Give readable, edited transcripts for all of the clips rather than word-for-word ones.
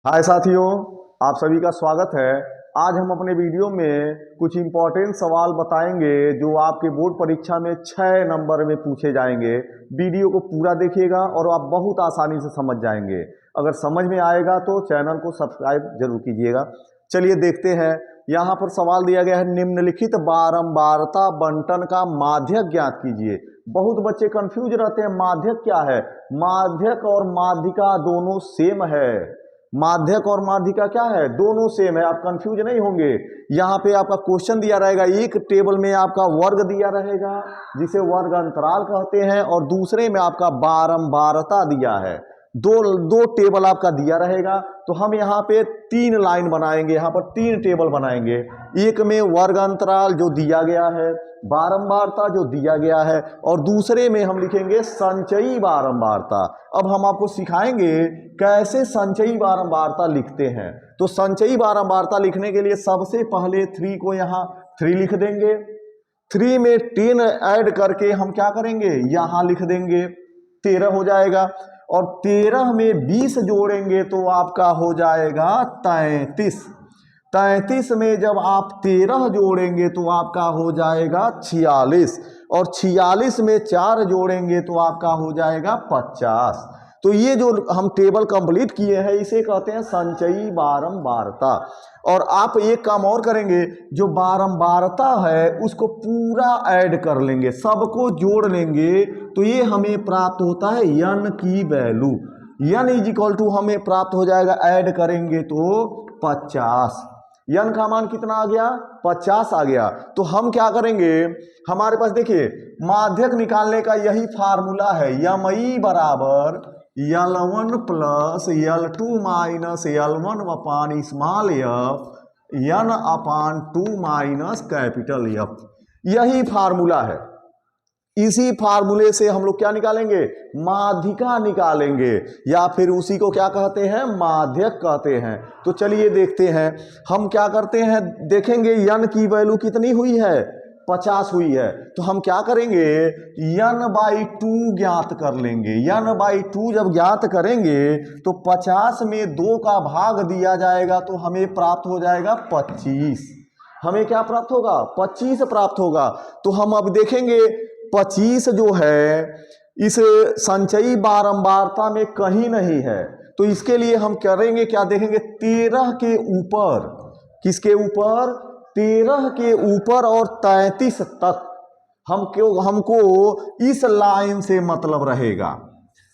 हाय साथियों, आप सभी का स्वागत है। आज हम अपने वीडियो में कुछ इम्पोर्टेंट सवाल बताएंगे जो आपके बोर्ड परीक्षा में 6 नंबर में पूछे जाएंगे। वीडियो को पूरा देखिएगा और आप बहुत आसानी से समझ जाएंगे। अगर समझ में आएगा तो चैनल को सब्सक्राइब जरूर कीजिएगा। चलिए देखते हैं। यहाँ पर सवाल दिया गया है, निम्नलिखित बारंबारता बंटन का माध्यक ज्ञात कीजिए। बहुत बच्चे कंफ्यूज रहते हैं, माध्यक क्या है। माध्यक और माध्यिका दोनों सेम है। माध्यक और माध्यिका क्या है, दोनों सेम है। आप कंफ्यूज नहीं होंगे। यहाँ पे आपका क्वेश्चन दिया रहेगा, एक टेबल में आपका वर्ग दिया रहेगा जिसे वर्ग अंतराल कहते हैं, और दूसरे में आपका बारंबारता दिया है। दो दो टेबल आपका दिया रहेगा। तो हम यहाँ पे 3 लाइन बनाएंगे, यहाँ पर 3 टेबल बनाएंगे। एक में वर्ग अंतराल जो दिया गया है, बारंबारता जो दिया गया है, और दूसरे में हम लिखेंगे संचयी बारंबारता। अब हम आपको सिखाएंगे कैसे संचयी बारंबारता लिखते हैं। तो संचयी बारंबारता लिखने के लिए सबसे पहले 3 को यहाँ 3 लिख देंगे। 3 में 10 ऐड करके हम क्या करेंगे, यहाँ लिख देंगे, 13 हो जाएगा। और 13 में 20 जोड़ेंगे तो आपका हो जाएगा 33। 33 में जब आप 13 जोड़ेंगे तो आपका हो जाएगा 46, और 46 में 4 जोड़ेंगे तो आपका हो जाएगा 50। तो ये जो हम टेबल कंप्लीट किए हैं इसे कहते हैं संचयी बारंबारता। और आप एक काम और करेंगे, जो बारंबारता है उसको पूरा ऐड कर लेंगे, सबको जोड़ लेंगे, तो ये हमें प्राप्त होता है n की value. n is equal to हमें प्राप्त हो जाएगा, ऐड करेंगे तो 50। n का मान कितना आ गया, 50 आ गया। तो हम क्या करेंगे, हमारे पास देखिए माध्यक निकालने का यही फार्मूला है, mi बराबर L1 plus L2 minus L1 अपान स्मॉल f n अपान 2 माइनस कैपिटल F। यही फार्मूला है। इसी फार्मूले से हम लोग क्या निकालेंगे, माध्यिका निकालेंगे, या फिर उसी को क्या कहते हैं, माध्यक कहते हैं। तो चलिए देखते हैं हम क्या करते हैं। देखेंगे n की वैल्यू कितनी हुई है, 50 हुई है। तो हम क्या करेंगे, n/2 ज्ञात कर लेंगे। n/2 जब ज्ञात करेंगे तो 50 में 2 का भाग दिया जाएगा तो हमें प्राप्त हो जाएगा 25। हमें क्या प्राप्त होगा, 25 प्राप्त होगा। तो हम अब देखेंगे 25 जो है इस संचयी बारंबारता में कहीं नहीं है। तो इसके लिए हम करेंगे क्या, देखेंगे 13 के ऊपर, किसके ऊपर, 13 के ऊपर और 33 तक हमको इस लाइन से मतलब रहेगा।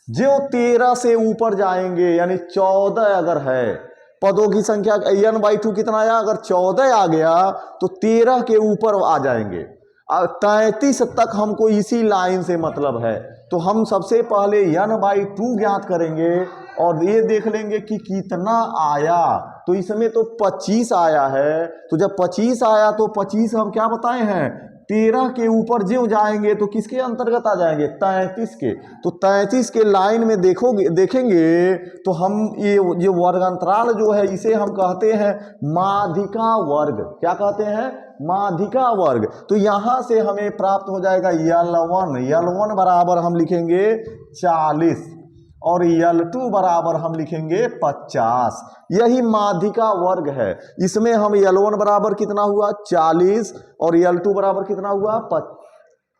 जो 13 से ऊपर जाएंगे यानी 14 अगर है, पदों की संख्या n/2 कितना आया, अगर 14 आ गया तो 13 के ऊपर आ जाएंगे। 33 तक हमको इसी लाइन से मतलब है। तो हम सबसे पहले n/2 ज्ञात करेंगे और ये देख लेंगे कि कितना आया। तो इसमें तो 25 आया है। तो जब 25 आया तो 25 हम क्या बताए हैं, 13 के ऊपर जो जाएंगे तो किसके अंतर्गत आ जाएंगे, 33 के। तो 33 के लाइन में देखेंगे तो हम ये वर्ग अंतराल जो है इसे हम कहते हैं माध्यिका वर्ग। क्या कहते हैं, माध्यिका वर्ग। तो यहां से हमें प्राप्त हो जाएगा L1 बराबर हम लिखेंगे 40 और L2 बराबर हम लिखेंगे 50। यही माध्यिका वर्ग है। इसमें हम L1 बराबर कितना हुआ, 40, और L2 बराबर कितना हुआ,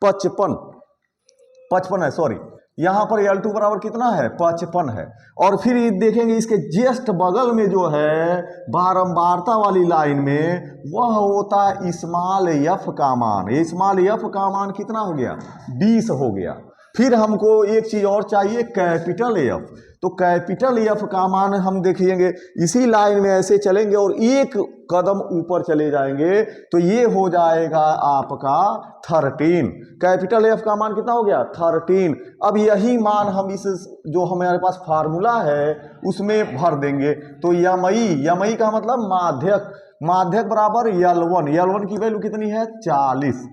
55 है, सॉरी, यहां पर L2 बराबर कितना है, 55 है। और फिर देखेंगे इसके जस्ट बगल में जो है बारंबारता वाली लाइन में वह होता है स्मॉल f का मान। ये स्मॉल f का मान कितना हो गया, 20 हो गया। फिर हमको एक चीज और चाहिए, कैपिटल F। तो कैपिटल F का मान हम देखेंगे, इसी लाइन में ऐसे चलेंगे और एक कदम ऊपर चले जाएंगे तो ये हो जाएगा आपका 13। कैपिटल F का मान कितना हो गया, 13। अब यही मान हम इस जो हमारे पास फार्मूला है उसमें भर देंगे। तो mi का मतलब माध्यक, माध्यक बराबर L1 की वैल्यू कितनी है, 40,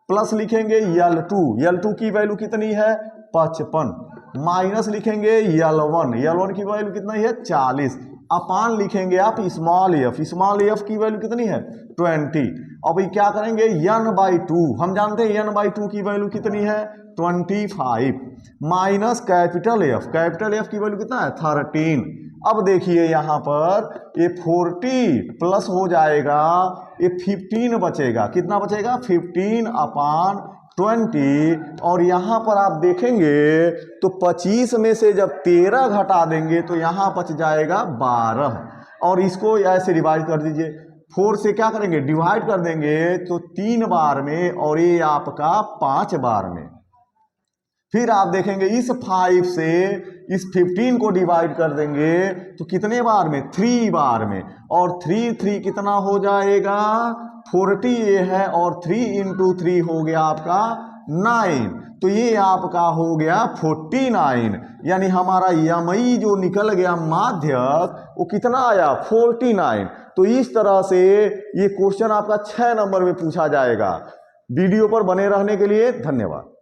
प्लस लिखेंगे L2 की वैल्यू कितनी है, 55, माइनस लिखेंगे L1 की वैल्यू कितनी है, 40, अपान लिखेंगे आप स्मॉल f की वैल्यू कितनी है, 20। अब ये क्या करेंगे, n/2, हम जानते हैं n/2 की वैल्यू कितनी है, 25, माइनस कैपिटल F की वैल्यू कितना है, 13, अब देखिए यहाँ पर ये 40 प्लस हो जाएगा, ये 15 बचेगा। कितना बचेगा? 15/20। और यहाँ पर आप देखेंगे तो 25 में से जब 13 घटा देंगे तो यहाँ बच जाएगा 12। और इसको ऐसे डिवाइड कर दीजिए, 4 से क्या करेंगे? डिवाइड कर देंगे तो 3 बार में, और ये आपका 5 बार में। फिर आप देखेंगे इस 5 से इस 15 को डिवाइड कर देंगे तो कितने बार में? 3 बार में। और 3 कितना हो जाएगा? 40 ये है, और 3 × 3 हो गया आपका 9। तो ये आपका हो गया 49। यानी हमारा यमई जो निकल गया माध्यक वो कितना आया? 49। तो इस तरह से ये क्वेश्चन आपका 6 नंबर में पूछा जाएगा। वीडियो पर बने रहने के लिए धन्यवाद।